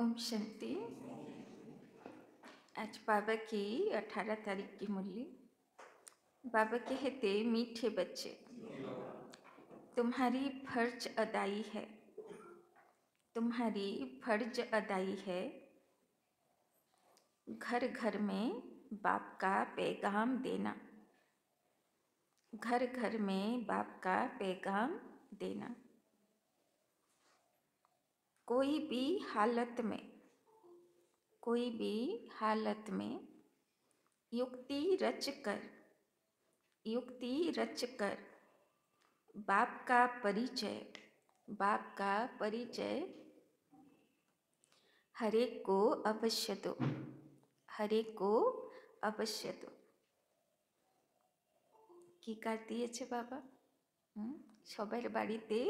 ओम शांति। आज बाबा की 18 तारीख की मुरली। बाबा कहते, मीठे बच्चे, तुम्हारी फर्ज अदाई है, तुम्हारी फर्ज अदाई है घर घर में बाप का पैगाम देना, घर घर में बाप का पैगाम देना। कोई भी हालत में, कोई भी हालत में युक्ति रच कर बाप का परिचय हरेक को अवश्य दो, हरेक को अवश्य दो। की काट दिए बाबा सबार बाड़ीते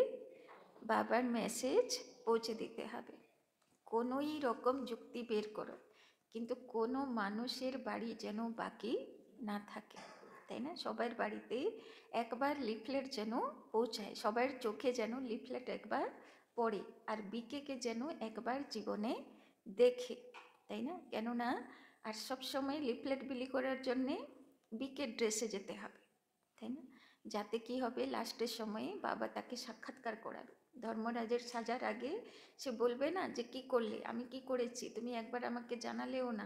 बाबार मेसेज पौঁছে দিতে হবে। कोनोई रकम जुक्ति बेर करो, किन्तु कोनो मानुषेर बाड़ी जेन बाकी ना थाके, ताई ना? सबार बाड़ीते एकबार लिफलेट जेन पौঁছায়, सबार चोखे जेन लिफलेट एकबार पड़े और बीके के जेन एकबार जीवने देखे, ताई ना? केनना और सब समय लिफलेट बिली करार जन्य बीके ड्रेसे जेते हबे, ताई ना? जाते कि हबे लास्टेर समय बाबा ताके साक्षात्कार कराबे। धर्मराजेर साजार आगे से बोलबे ना जे कि करले, आमी कि करेछि, तुमी एकबार आमाके जानालेओ ना।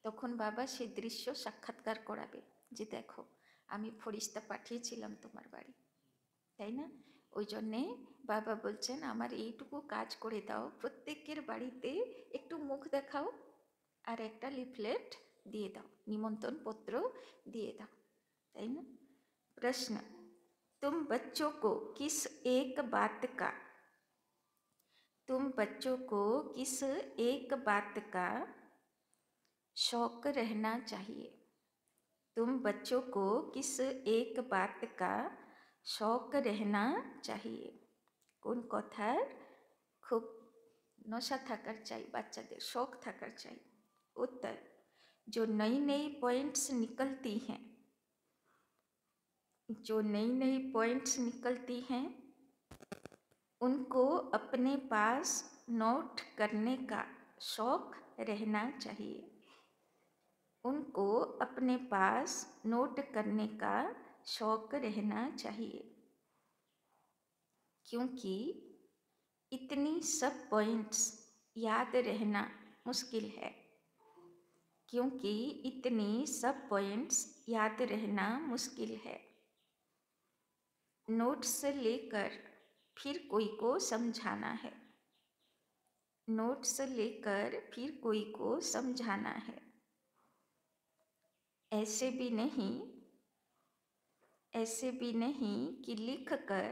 तखन बाबा सेई दृश्य साक्षात्कार कराबे जे देखो आमी फरिश्ता पाठिয়েছিলাম তোমার বাড়ি, তাই না? ওই জন্যে বাবা বলছেন আমার এইটুকু কাজ করে দাও, প্রত্যেকের বাড়িতে একটু মুখ দেখাও আর একটা লিফলেট দিয়ে দাও, নিমন্ত্রণ পত্র দিয়ে দাও, তাই না? प्रश्न, तुम बच्चों को किस एक बात का शौक रहना चाहिए? तुम बच्चों को किस एक बात का शौक रहना चाहिए? कौन कथार खूब नशा थाकार चाहिए, बाच्चादेर शौक थाकार चाहिए? उत्तर, जो नई नई पॉइंट्स निकलती हैं, जो नई नई पॉइंट्स निकलती हैं उनको अपने पास नोट करने का शौक रहना चाहिए, उनको अपने पास नोट करने का शौक रहना चाहिए, क्योंकि इतनी सब पॉइंट्स याद रहना मुश्किल है, क्योंकि इतनी सब पॉइंट्स याद रहना मुश्किल है। नोट्स लेकर फिर कोई को समझाना है, नोट्स लेकर फिर कोई को समझाना है, ऐसे भी नहीं कि लिख कर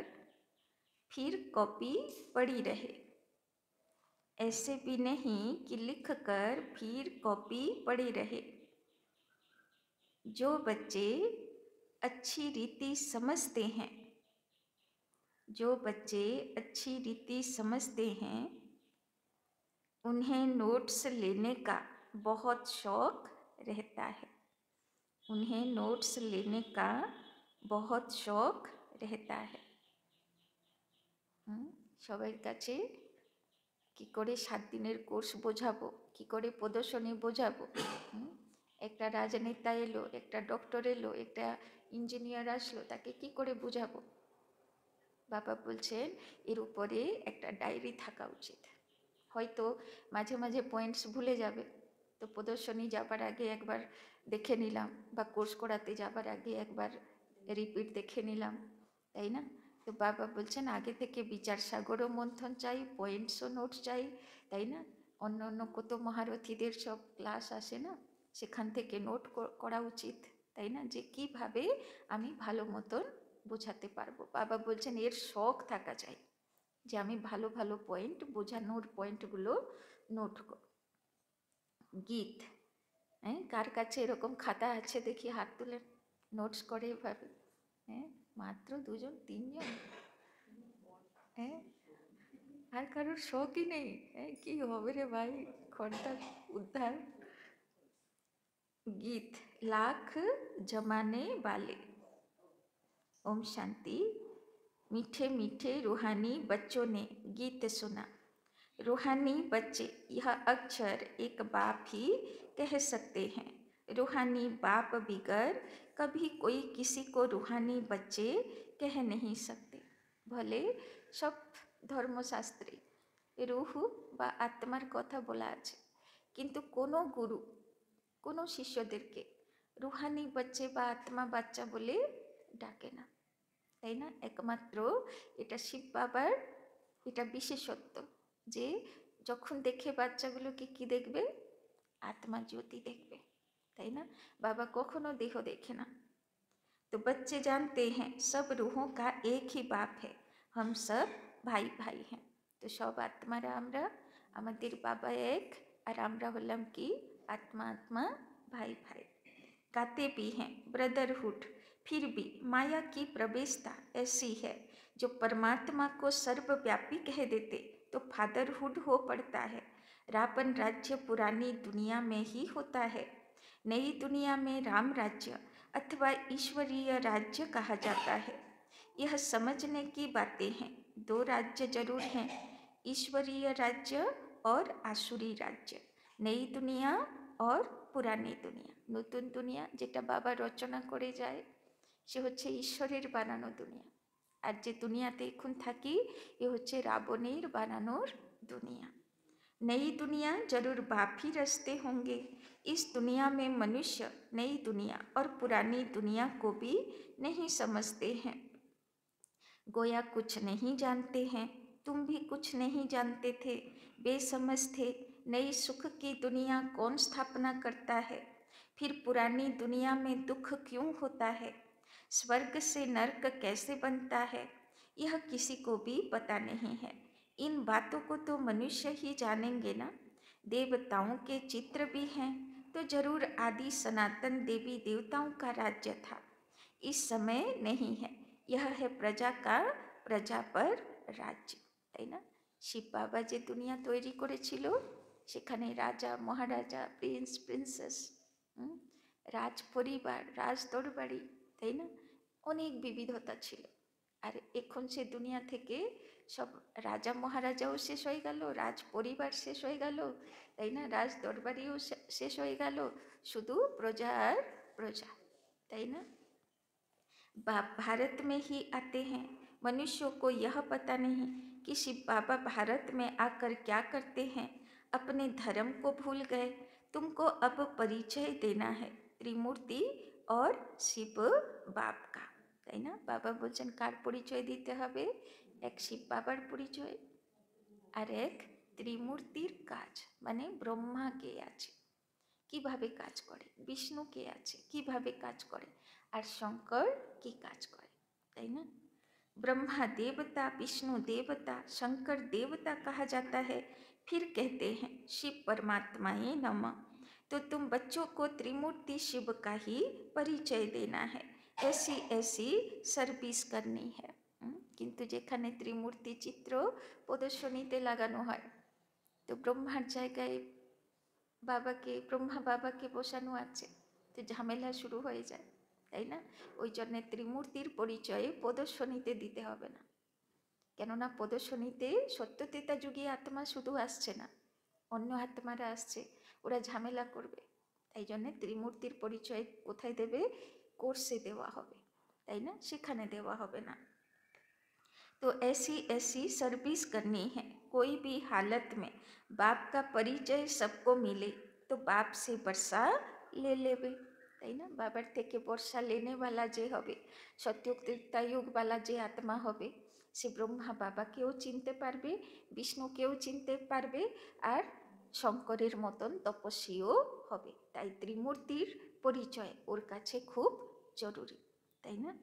फिर कॉपी पड़ी रहे, ऐसे भी नहीं कि लिख कर फिर कॉपी पड़ी रहे। जो बच्चे अच्छी रीति समझते हैं, जो बच्चे अच्छी रीति समझते हैं उन्हें नोट्स लेने का बहुत शौक रहता है, उन्हें नोट्स लेने का बहुत शौक रहता है। সবার কাছে কি করে 7 দিনের কোর্স বোঝাবো, কি করে প্রদর্শনী বোঝাবো? একটা রাজনেতা এলো, একটা ডক্টর এলো, একটা ইঞ্জিনিয়ার আসলো, তাকে কি করে বোঝাবো? বাবা বলছেন এর উপরে একটা ডায়েরি থাকা উচিত। হয়তো মাঝে মাঝে পয়েন্টস ভুলে যাবে, তো প্রদর্শনী যাবার আগে একবার দেখে নিলাম, বা কোর্স করাতে যাবার আগে একবার রিপিট দেখে নিলাম, তাই না? তো বাবা বলছেন আগে থেকে বিচার সাগরও মন্থন চাই, পয়েন্টসও নোট চাই, তাই না? অন্য অন্য কত মহারথীদের সব ক্লাস আসে না, সেখান থেকে নোট করা উচিত, তাই না? যে কিভাবে আমি ভালো মতন বোঝাতে পারবো। বাবা বলছেন এর শখ থাকা চাই, যে আমি ভালো ভালো পয়েন্ট, বোঝানোর পয়েন্টগুলো নোট করব। গীত, কার কাছে এরকম খাতা আছে দেখি হাত তুলে নোটস করে এভাবে? মাত্র 2জন 3জন, আর কারোর শখই নেই? কি হবে রে ভাই, খরদার উদ্ধার। गीत, लाख जमाने वाले। ओम शांति। मीठे मीठे रूहानी बच्चों ने गीत सुना, रूहानी बच्चे, यह अक्षर एक बाप ही कह सकते हैं। रूहानी बाप बिगर कभी कोई किसी को रूहानी बच्चे कह नहीं सकते। भले सब धर्मशास्त्रे रूह बा आत्मार कथा बोला आछे, किन्तु कोनो गुरु कोनो शिष्यदेरके रूहानी बच्चे बा आत्मा बाच्चा बोले डाके ना, ताई ना। एकमात्र এটা শিব বাবার এটা বিশেষত্ব যে যখন দেখে বাচ্চাগুলোকে কি দেখবে, आत्मा ज्योति देखबे, ताई ना। बाबा कखनो देह देखे ना। तो बच्चे जानते हैं सब रूहों का एक ही बाप है, हम सब भाई भाई हैं। तो सब आत्मारा आमरा, आमादेर बाबा एक और आमरा हलाम की आत्मा आत्मा भाई भाई। गाते भी हैं ब्रदरहुड, फिर भी माया की प्रवेशता ऐसी है जो परमात्मा को सर्वव्यापी कह देते तो फादरहुड हो पड़ता है। रावण राज्य पुरानी दुनिया में ही होता है, नई दुनिया में राम राज्य अथवा ईश्वरीय राज्य कहा जाता है। यह समझने की बातें हैं। दो राज्य जरूर हैं, ईश्वरीय राज्य और आसुरी राज्य। नई दुनिया और पुरानी दुनिया। नतून दुनिया जेटा बाबा रचना करे जाए से होच्छे ईश्वरेर बानानो दुनिया, और जे दुनियाते एखुन थाकी ए होच्छे रावणेर बानानोर दुनिया। नई दुनिया जरूर बाप ही रचते होंगे। इस दुनिया में मनुष्य नई दुनिया और पुरानी दुनिया को भी नहीं समझते हैं। गोया कुछ नहीं जानते हैं, तुम भी कुछ नहीं जानते थे, बेसमझ थे। नई सुख की दुनिया कौन स्थापना करता है? फिर पुरानी दुनिया में दुख क्यों होता है? स्वर्ग से नरक कैसे बनता है? यह किसी को भी पता नहीं है। इन बातों को तो मनुष्य ही जानेंगे ना। देवताओं के चित्र भी हैं तो जरूर आदि सनातन देवी देवताओं का राज्य था, इस समय नहीं है। यह है प्रजा का प्रजा पर राज्य, ताई ना। शिव बाबा जे दुनिया तैरी करेछिलो सेखाने राजा महाराजा प्रिंस प्रिंसेस, राज परिवार राज दरबारी, ताई ना, अनेक विविधता छिलो। और एखन से दुनिया थेके सब राजा महाराजाओ शेष हो गेल, राज परिवार शेष हो गेल, ताई ना, राज दरबारिओ शेष हो गेल, शुधु प्रजा और प्रजा, ताई ना। बाप भारत में ही आते हैं। मनुष्यों को यह पता नहीं कि शिव बाबा भारत में आकर क्या करते हैं। अपने धर्म को भूल गए। तुमको अब परिचय देना है त्रिमूर्ति और शिव बाप का, ताई ना। बाबा बोलছেন कार परिचय दीते हबे, एक शिव बाबार परिचय और एक त्रिमूर्तिर काज, माने ब्रह्मा के आछे কিভাবে কাজ করে, বিষ্ণু কে আছে কিভাবে কাজ করে, আর শঙ্কর কি কাজ করে, তাই না। ब्रह्मा देवता, विष्णु देवता, शंकर देवता कहा जाता है। फिर कहते हैं शिव परमात्मा ही नमः। तो तुम बच्चों को त्रिमूर्ति शिव का ही परिचय देना है, ऐसी ऐसी सर्विस करनी है। किंतु जेखाने त्रिमूर्ति चित्र प्रदर्शनीते लागानो है तो ब्रह्मार जायगाय बाबा के ब्रह्मा बाबा के बसानो आछे, तो झमेला शुरू हो जाए, ताई ना। ओई जन्य त्रिमूर्तिर परिचय प्रदर्शनीते दीते हबे ना, केनना प्रदर्शनीते सत्यतेता जुगी आत्मा शुधु आसछे ना, अन्य आत्मारा आसछे, ओरा झमेला करबे। ताई जन्य त्रिमूर्तिर परिचय कोथाय देबे, कोर्से देवा हबे, ताई ना, सेखाने देवा हबे ना। तो ऐसी ऐसी सर्विस करनी है। कोई भी हालत में बाप का परिचय सबको मिले तो बाप से वर्षा ले लेवे, ताई ना। बाबार थेके वर्षा लेने वाला जे हबे, सत्युग त्रेता युग वाला जे आत्मा हबे, से ब्रह्मा बाबा केও चिनते पारबे, विष्णु केও चिनते पारबे और शंकरेर मतन तपस्वीও हबे। ताई त्रिमूर्तिर परिचय ओर काछे खूब जरूरी, ताई ना।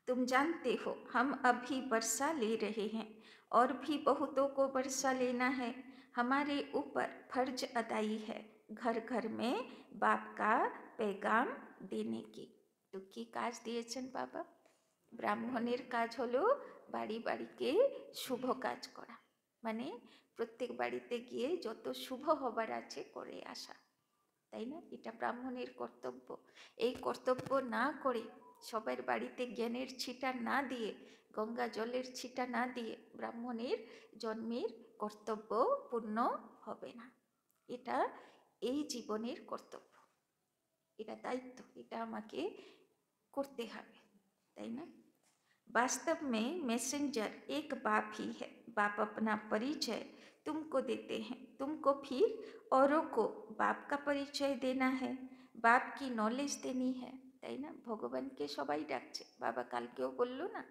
तुम जानते हो हम अभी वर्षा ले रहे हैं और भी बहुतों को वर्षा लेना है। हमारे ऊपर फर्ज अदाई है घर घर में बाप का पैगाम देने की। तो की काज दिएছেন बाबा? ब्राह्मणेर काज हलो बाड़ी बाड़ीके शुभ काज करा, माने प्रत्येक बाड़ीते गिये যত शुभ हबार आछे करे आसा, ताई ना। এটা ব্রাহ্মণের কর্তব্য। এই কর্তব্য না করে সবার বাড়িতে জ্ঞানের ছিটা না দিয়ে, গঙ্গা জলের ছিটা না দিয়ে ব্রাহ্মণের জন্মের কর্তব্য পূর্ণ হবে না। এটা এই জীবনের কর্তব্য, এটা দায়িত্ব, এটা আমাকে করতে হবে, তাই না? वास्तव में मैसेंजर एक बाप ही है। बाप अपना परिचय तुमको देते हैं, तुमको फिर औरों को बाप का परिचय देना है, बाप की नॉलेज देनी है, তাই না? ভগবানকে সবাই ডাকছে, বাবা কালকেও বললো না,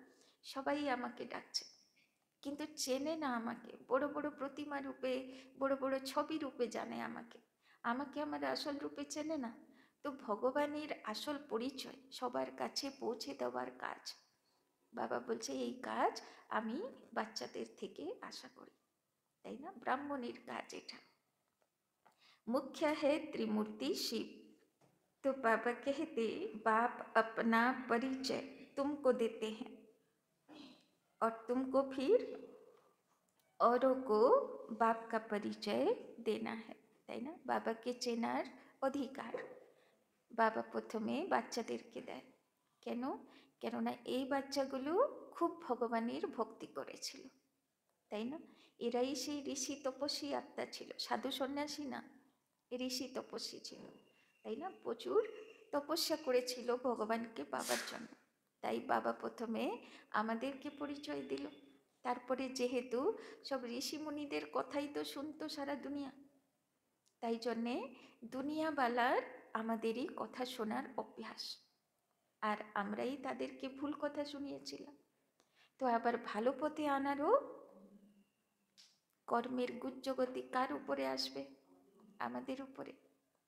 সবাই আমাকে ডাকছে, কিন্তু চেনে না আমাকে। বড় বড় প্রতিমা রূপে, বড় বড় ছবি রূপে জানে আমাকে, আমাকে আমার আসল রূপে চেনে না। তো ভগবানের আসল পরিচয় সবার কাছে পৌঁছে দেওয়ার কাজ, বাবা বলছে এই কাজ আমি বাচ্চাদের থেকে আশা করি, তাই না? ব্রাহ্মণের কাজ এটা। मुख्य है त्रिमूर्ति शिव। तो बाबा कहते बाप अपना परिचय तुमको देते हैं और तुमको फिर औरों को बाप का परिचय देना है, তাই না? বাবাকে চেনার অধিকার বাবা প্রথমে বাচ্চাদেরকে দেয়। কেন? কেননা এই বাচ্চাগুলো খুব ভগবানের ভক্তি করেছিল, তাই না? এরাই সেই ঋষি তপস্বী আত্মা ছিল, সাধু সন্ন্যাসী না, ঋষি তপস্বী ছিল, তাই না? প্রচুর তপস্যা করেছিল ভগবানকে পাবার জন্য। তাই বাবা প্রথমে আমাদেরকে পরিচয় দিল। তারপরে যেহেতু সব ঋষি মুনিদের কথাই তো শুনতো সারা দুনিয়া, তাই জন্যে দুনিয়াওয়ালার আমাদেরই কথা শোনার অভ্যাস, আর আমরাই তাদেরকে ভুল কথা শুনিয়েছিলাম। তো আবার ভালো পথে আনারও কর্মের গুজ্জগতি কার উপরে আসবে? আমাদের উপরে,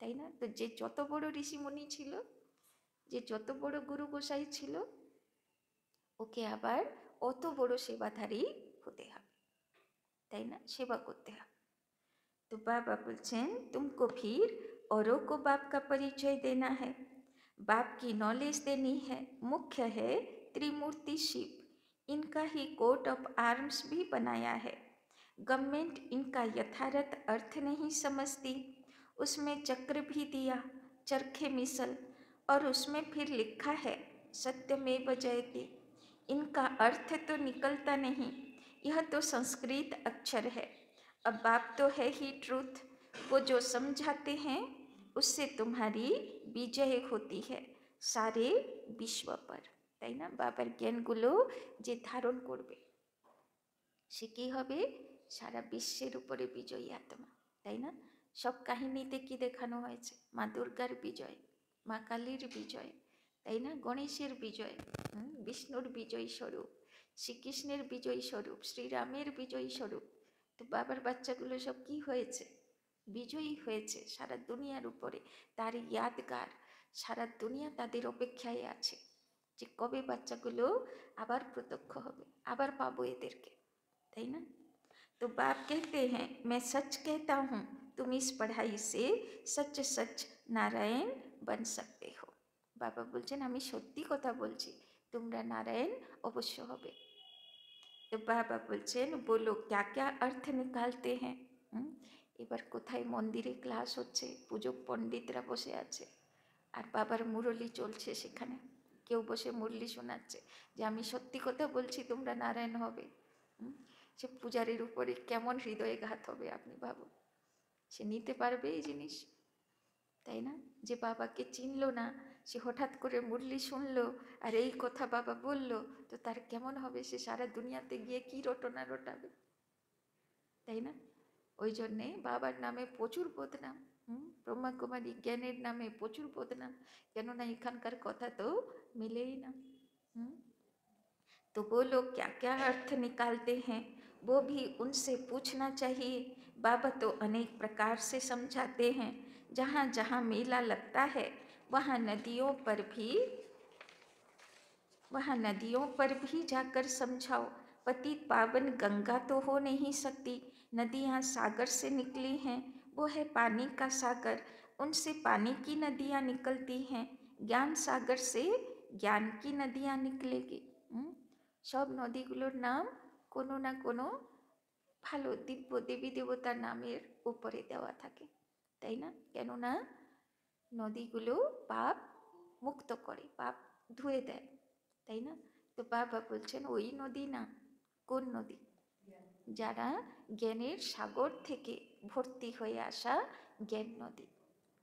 তাই না? তো যে যত বড় ঋষিমুনি ছিল, যে যত বড় গুরু গোসাই ছিল, ওকে আবার অত বড় সেবাধারী হতে হবে, তাই না? সেবা করতে হবে। तो बाबा बोलছেন तुमको फिर औरों को बाप का परिचय देना है, बाप की नॉलेज देनी है। मुख्य है त्रिमूर्ति शिव, इनका ही कोट ऑफ आर्म्स भी बनाया है। गवर्नमेंट इनका यथार्थ अर्थ नहीं समझती, उसमें चक्र भी दिया, चरखे मिसल, और उसमें फिर लिखा है सत्यमेव जयते। इनका अर्थ तो निकलता नहीं, यह तो संस्कृत अक्षर है। अब बाप तो है ही ट्रूथ, वो जो समझाते हैं उससे तुम्हारी विजय होती है सारे विश्व पर, তাই না? বাবার জ্ঞানগুলো যে ধারণ করবে সে কি হবে? সারা বিশ্বের উপরে বিজয়ী আত্মা, তাই না? সব কাহিনীতে কি দেখানো হয়েছে? মা দুর্গার বিজয়, মা কালীর বিজয়, তাই না? গণেশের বিজয়, বিষ্ণুর বিজয়ী স্বরূপ, শ্রীকৃষ্ণের বিজয়ী স্বরূপ, শ্রীরামের বিজয়ী স্বরূপ। তো বাবার বাচ্চাগুলো সব কি হয়েছে? বিজয়ী হয়েছে সারা দুনিয়ার উপরে। তার ইয়াদগার সারা দুনিয়া তাদের অপেক্ষায় আছে যে কবে বাচ্চাগুলো আবার প্রত্যক্ষ হবে, আবার পাবো এদেরকে, তাই না? तो बाप कहते हैं मैं सच कहता हूँ, तुम इस पढ़ाई से सच सच नारायण बन सकते हो। বাবা বলছেন আমি সত্যি কথা বলছি, তোমরা নারায়ণ অবশ্য হবে। তো বাবা বলছেন বলো क्या क्या अर्थ निकालते हैं। এবার কোথায় মন্দিরে ক্লাস হচ্ছে, পূজক পণ্ডিতরা বসে আছে, আর বাবার মুরলি চলছে সেখানে, কেউ বসে মুরলি শোনাচ্ছে যে আমি সত্যি কথা বলছি তোমরা নারায়ণ হবে। সে পূজারীর উপরে কেমন হৃদয়ঘাত হবে আপনি ভাবুন, সে নিতে পারবে এই জিনিস? তাই না? যে বাবাকে চিনল না, সে হঠাৎ করে মুরলি শুনলো আর এই কথা বাবা বলল, তো তার কেমন হবে? সে সারা দুনিয়াতে গিয়ে কি রটনা রটাবে, তাই না? ওই জন্যে বাবার নামে প্রচুর বদনাম, ব্রহ্মাকুমারী জ্ঞানের নামে প্রচুর বদনাম, কেননা এখানকার কথা তো মিলেই না। तो वो लोग क्या क्या अर्थ निकालते हैं वो भी उनसे पूछना चाहिए। बाबा तो अनेक प्रकार से समझाते हैं, जहाँ जहाँ मेला लगता है वहाँ नदियों पर भी जाकर समझाओ। पतित पावन गंगा तो हो नहीं सकती, नदियाँ सागर से निकली हैं, वो है पानी का सागर, उनसे पानी की नदियाँ निकलती हैं, ज्ञान सागर से ज्ञान की नदियाँ निकलेगी। সব নদীগুলোর নাম কোনো না কোনো ভালো দিব্য দেবী দেবতার নামের উপরে দেওয়া থাকে, তাই না? কেননা নদীগুলো পাপ মুক্ত করে, পাপ ধুয়ে দেয়, তাই না? তো বাবা বলছেন ওই নদী না। কোন নদী? যারা জ্ঞানের সাগর থেকে ভর্তি হয়ে আসা জ্ঞান নদী,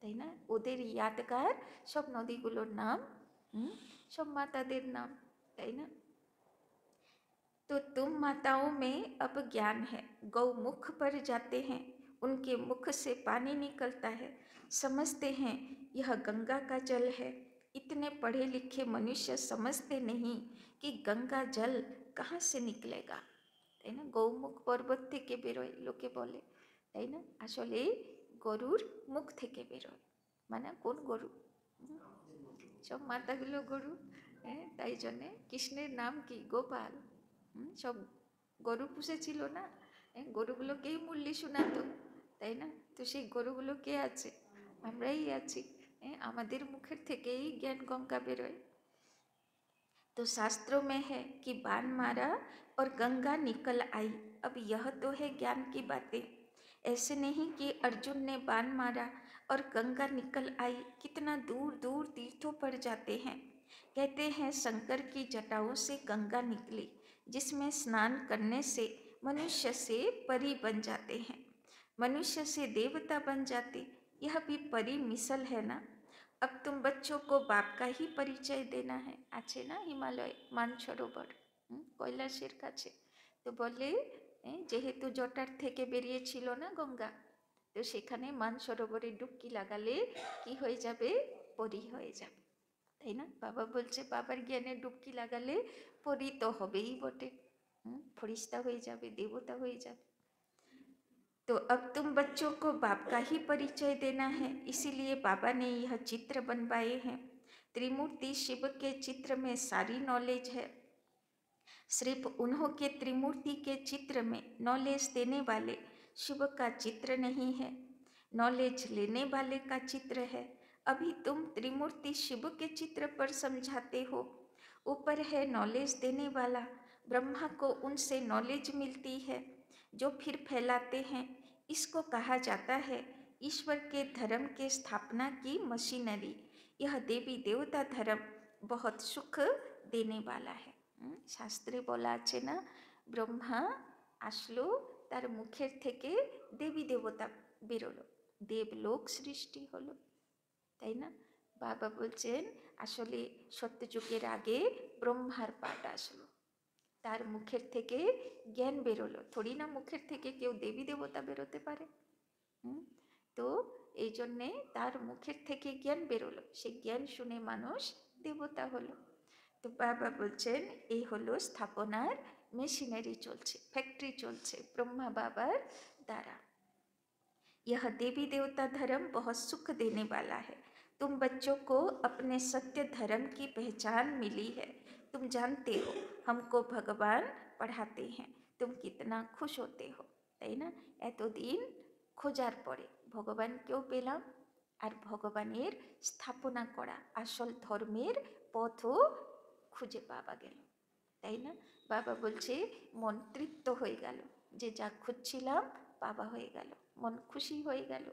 তাই না? ওদের ইয়াদগার সব নদীগুলোর নাম, সব মাতাদের নাম, তাই না? तो तुम माताओं में अब ज्ञान है, गौमुख पर जाते हैं, उनके मुख से पानी निकलता है, समझते हैं यह गंगा का जल है। इतने पढ़े लिखे मनुष्य समझते नहीं कि गंगा जल कहाँ से निकलेगा, তাই না? গৌমুখ পর্বত থেকে বেরোয় লোকে বলে, তাই না? আসলে গরুর মুখ থেকে বেরোয়। মানে কোন গরু? সব মাতাগুলো গরু, হ্যাঁ, তাই জন্যে কৃষ্ণের নাম কি? গোপাল। সব গরু পুষেছিল না, গরুগুলোকেই মুরলি শোনাতো, তাই না? তো সেই গরুগুলো কে আছে? আমরাই আছি। আমাদের মুখের থেকেই জ্ঞান গঙ্গা বেরোয়। तो शास्त्रों में है कि बाण मारा और गंगा निकल आई। अब यह तो है ज्ञान की बातें। ऐसे नहीं कि अर्जुन ने बाण मारा और गंगा निकल आई। कितना दूर दूर तीर्थों पर जाते हैं, कहते हैं शंकर की जटाओं से गंगा निकली, जिसमें स्नान करने से मनुष्य से परी बन जाते हैं, मनुष्य से देवता बन जाते। यह भी परी मिसल है ना। अब तुम बच्चों को बाप का ही परिचय देना है। আছে না হিমালয় মানসরোবর, কৈলাসের কাছে। তো বলে যেহেতু জটার থেকে বেরিয়েছিল না গঙ্গা, তো সেখানে মানসরোবরে ডুবকি লাগালে কি হয়ে যাবে? পরি হয়ে যাবে, তাই না? বাবা বলছে বাবার জ্ঞানে ডুবকি লাগালে পরি তো হবেই বটে, ফরিস্তা হয়ে যাবে, দেবতা হয়ে যাবে। तो अब तुम बच्चों को बाप का ही परिचय देना है, इसीलिए बाबा ने यह चित्र बनवाए हैं। त्रिमूर्ति शिव के चित्र में सारी नॉलेज है, सिर्फ उन्हों के त्रिमूर्ति के चित्र में नॉलेज देने वाले शिव का चित्र नहीं है, नॉलेज लेने वाले का चित्र है। अभी तुम त्रिमूर्ति शिव के चित्र पर समझाते हो। ऊपर है नॉलेज देने वाला, ब्रह्मा को उनसे नॉलेज मिलती है, जो फिर फैलाते हैं। इसको कहा जाता है ईश्वर के धर्म के स्थापना की मशीनरी। यह देवी देवता धर्म बहुत सुख देने वाला है। শাস্ত্রে বলা আছে না, ব্রহ্মা আসলো, তার মুখের থেকে দেবী দেবতা বেরোলো, দেবলোক সৃষ্টি হলো, তাই না? বাবা বলছেন আসলে সত্যযুগের আগে ব্রহ্মার পাঠ আসলো, তার মুখের থেকে জ্ঞান বেরোলো। থোড়ি না মুখের থেকে কেউ দেবী দেবতা বেরোতে পারে। তো এই জন্যে তার মুখের থেকে জ্ঞান বেরোলো, সেই জ্ঞান শুনে মানুষ দেবতা হলো। তো বাবা বলছেন এই হলো স্থাপনার মেশিনারি চলছে, ফ্যাক্টরি চলছে ব্রহ্মা বাবার দ্বারা। यह देवी देवता धर्म बहुत सुख देने वाला है। तुम बच्चों को अपने सत्य धर्म की पहचान मिली है। तुम जानते हो हमको भगवान पढ़ाते हैं, तुम कितना खुश होते हो, তাই না? এতদিন খোঁজার পরে ভগবানকেও পেলাম, আর ভগবানের স্থাপনা করা আসল ধর্মের পথও খুঁজে পাওয়া গেল, তাই না? বাবা বলছে মন তৃপ্ত হয়ে গেল, যে যা খুঁজছিলাম পাওয়া হয়ে গেল, मन खुशी हो गल।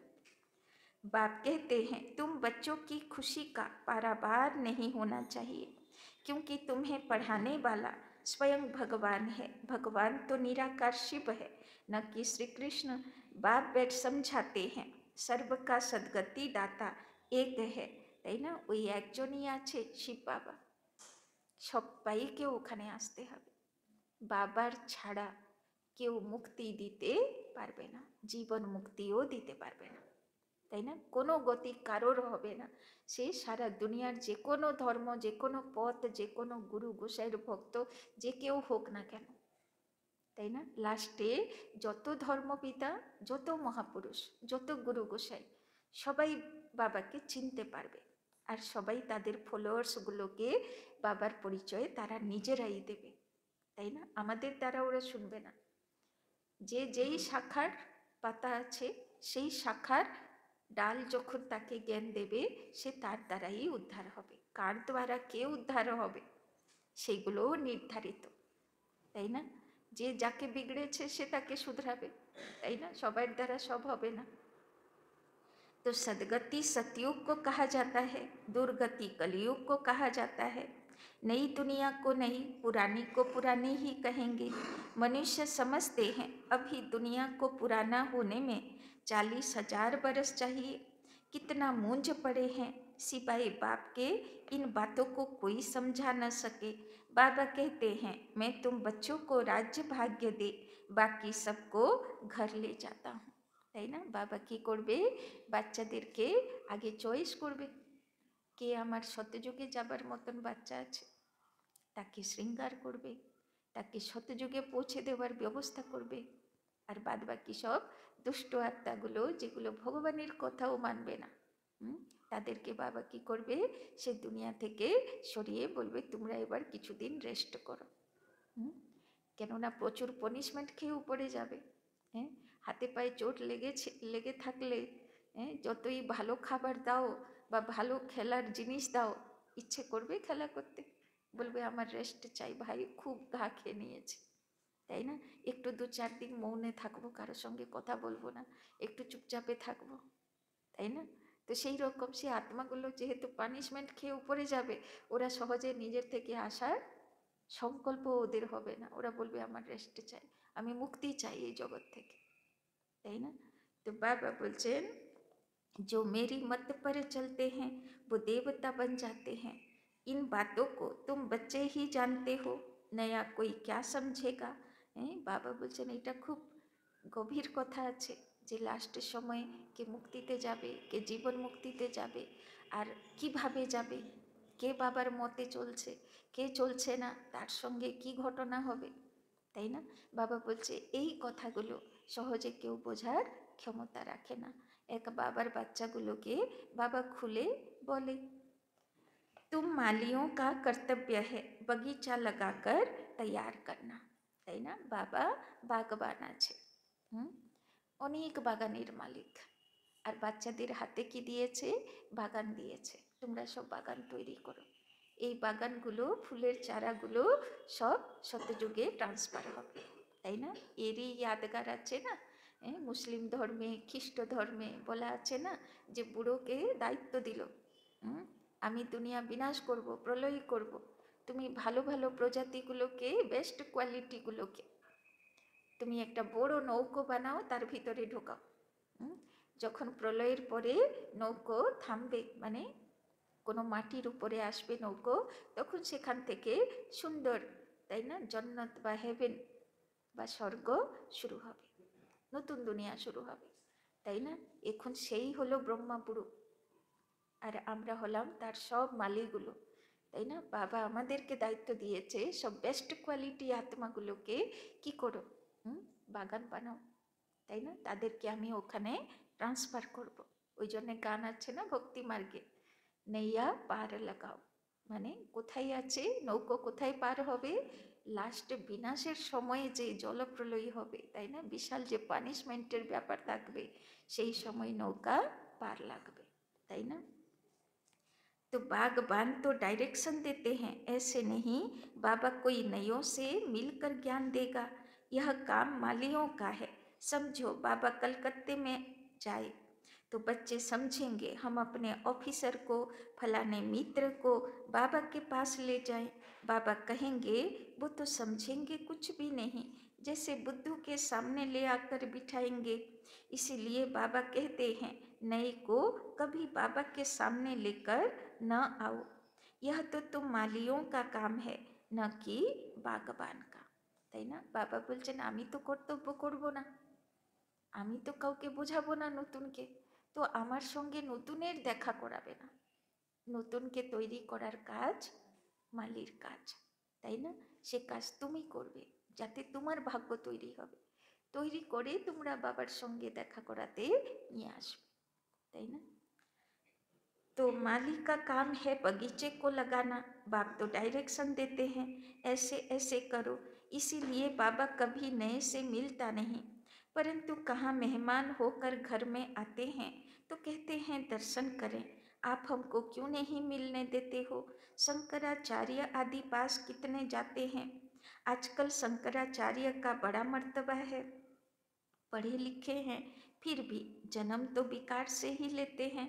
बाप कहते हैं तुम बच्चों की खुशी का पारावार नहीं होना चाहिए, क्योंकि तुम्हें पढ़ाने वाला स्वयं भगवान है। भगवान तो निराकार शिव है, न कि श्री कृष्ण। बाप बैठ समझाते हैं सर्व का सद्गति दाता एक है, তাই না? ওই একজনই আছে শিব বাবা, সবাইকে ওখানে আসতে হবে, বাবার ছাড়া কেউ মুক্তি দিতে পারবে না, জীবন মুক্তিও দিতে পারবে না, তাই না? কোনো গতি কারোর হবে না, সে সারা দুনিয়ার যে কোনো ধর্ম, যে কোনো পথ, যে কোনো গুরু গোসাইয়ের ভক্ত যে কেউ হোক না কেন, তাই না? লাস্টে যত ধর্মপিতা, যত মহাপুরুষ, যত গুরু গোসাই সবাই বাবাকে চিনতে পারবে, আর সবাই তাদের ফলোয়ার্সগুলোকে বাবার পরিচয় তারা নিজেরাই দেবে, তাই না? আমাদের দ্বারা ওরা শুনবে না। যে যেই শাখার পাতা আছে সেই শাখার ডাল যখন তাকে জ্ঞান দেবে সে তার দ্বারাই উদ্ধার হবে। কার দ্বারা কে উদ্ধার হবে সেগুলোও নির্ধারিত, তাই না? যে যাকে বিগড়েছে সে তাকে শুধরাবে, তাই না? সবার দ্বারা সব হবে না। तो सदगति सतयुग को कहा जाता है, दुर्गति कलयुग को कहा जाता है। नई दुनिया को नई, पुरानी को पुरानी ही कहेंगे। मनुष्य समझते हैं अभी दुनिया को पुराना होने में 40,000 बरस चाहिए। कितना मूंझ पड़े हैं सिवाय बाप के, इन बातों को कोई समझा न सके। बाबा कहते हैं मैं तुम बच्चों को राज्य भाग्य दे, बाकी सबको घर ले जाता हूँ। তাই না? বাবা কি করবে? বাচ্চাদেরকে আগে চয়েস করবে কে আমার সত্যযুগে যাবার মতন বাচ্চা আছে, তাকে শৃঙ্গার করবে, তাকে সত্যযুগে পৌঁছে দেওয়ার ব্যবস্থা করবে। আর বাদ বাকি সব দুষ্ট আত্মাগুলো যেগুলো ভগবানের কথাও মানবে না, তাদেরকে বাবা কি করবে? সে দুনিয়া থেকে সরিয়ে বলবে তোমরা এবার কিছুদিন রেস্ট করো। কেননা প্রচুর পনিশমেন্ট খেয়েও পড়ে যাবে। হ্যাঁ, হাতে পায়ে চোট লেগে থাকলে যতই ভালো খাবার দাও বা ভালো খেলার জিনিস দাও, ইচ্ছে করবে খেলা করতে? বলবে আমার রেস্ট চাই ভাই, খুব ঘা খেয়ে নিয়েছে, তাই না? একটু 2-4 দিন মৌনে থাকবো, কারোর সঙ্গে কথা বলবো না, একটু চুপচাপে থাকবো, তাই না? তো সেই রকম সে আত্মাগুলো যেহেতু পানিশমেন্ট খেয়ে উপরে যাবে, ওরা সহজে নিজের থেকে আসার সংকল্প ওদের হবে না। ওরা বলবে আমার রেস্ট চাই, আমি মুক্তি চাই এই জগৎ থেকে, তাই না? তো বাবা বলছেন जो मेरी मत पर चलते हैं वो देवता बन जाते हैं। इन बातों को तुम बच्चे ही जानते हो, नया कोई क्या समझेगा। বাবা বলছেন এটা খুব গভীর কথা আছে যে লাস্টের সময় কে মুক্তিতে যাবে, কে জীবন মুক্তিতে যাবে, আর কিভাবে যাবে, কে বাবার মতে চলছে, কে চলছে না, তার সঙ্গে কি ঘটনা হবে, তাই না? বাবা বলছে এই কথাগুলো সহজে কেউ বোঝার ক্ষমতা রাখে না। এক বাবার বাচ্চাগুলোকে বাবা খুলে বলে तुम मालियों का कर्तव्य है बगीचा लगाकर तैयार करना, তাই না? বাবা বাগবান আছে, অনেক বাগানের মালিক, আর বাচ্চাদের হাতে কি দিয়েছে? বাগান দিয়েছে। তোমরা সব বাগান তৈরি করো। এই বাগানগুলো, ফুলের চারাগুলো সব সত্যযুগে ট্রান্সফার হবে, তাই না? এরই ইয়াদগার আছে না, মুসলিম ধর্মে, খ্রিস্ট ধর্মে বলা আছে না যে বুড়োকে দায়িত্ব দিল, আমি দুনিয়া বিনাশ করব, প্রলয় করব, তুমি ভালো ভালো প্রজাতিগুলোকে, বেস্ট কোয়ালিটিগুলোকে তুমি একটা বড় নৌকো বানাও, তার ভিতরে ঢোকাও। যখন প্রলয়ের পরে নৌকো থামবে, মানে কোনো মাটির উপরে আসবে নৌকো, তখন সেখান থেকে সুন্দর, তাই না, জান্নাত বা হেভেন বা স্বর্গ শুরু হবে, নতুন দুনিয়া শুরু হবে, তাই না? এখন সেই হলো ব্রহ্মা বুড়ো, আর আমরা হলাম তার সব মালিগুলো, তাই না? বাবা আমাদেরকে দায়িত্ব দিয়েছে সব বেস্ট কোয়ালিটি আত্মাগুলোকে কি করো? বাগান বানাও, তাই না? তাদেরকে আমি ওখানে ট্রান্সফার করব। ওই জন্য গান আছে না ভক্তি মার্গে, নেইয়া পার লাগাও, মানে কোথায় আছে নৌকো, কোথায় পার হবে? লাস্ট বিনাশের সময়ে যে জলপ্রলয় হবে, তাই না, বিশাল যে পানিশমেন্টের ব্যাপার থাকবে, সেই সময় নৌকা পার লাগবে, তাই না? तो बागबान तो डायरेक्शन देते हैं, ऐसे नहीं बाबा कोई नयों से मिलकर ज्ञान देगा, यह काम मालियों का है। समझो बाबा कलकत्ते में जाए तो बच्चे समझेंगे हम अपने ऑफिसर को, फलाने मित्र को बाबा के पास ले जाएं। बाबा कहेंगे वो तो समझेंगे कुछ भी नहीं, जैसे बुद्धू के सामने ले आकर बिठाएंगे। इसीलिए बाबा कहते हैं नए को कभी बाबा के सामने लेकर न आओ, यह तो तुम मालियों का काम है न कि বাগবান का, তাই না? বাবা বলছেন আমি তো কর্তব্য করব না, আমি তো কাউকে বোঝাবো না নতুনকে, তো আমার সঙ্গে নতুনের দেখা করাবে না, নতুনকে তৈরি করার কাজ মালির কাজ, তাই না? সে কাজ তুমি করবে যাতে তোমার ভাগ্য তৈরি হবে, তৈরি করে তোমরা বাবার সঙ্গে দেখা করাতে নিয়ে আসবে, তাই না? तो माली का काम है बगीचे को लगाना, बाप तो डायरेक्शन देते हैं ऐसे ऐसे करो। इसीलिए बाबा कभी नए से मिलता नहीं, परंतु कहाँ मेहमान होकर घर में आते हैं तो कहते हैं दर्शन करें, आप हमको क्यों नहीं मिलने देते हो। शंकराचार्य आदि पास कितने जाते हैं, आजकल शंकराचार्य का बड़ा मर्तबा है, पढ़े लिखे हैं, फिर भी जन्म तो विकार से ही लेते हैं।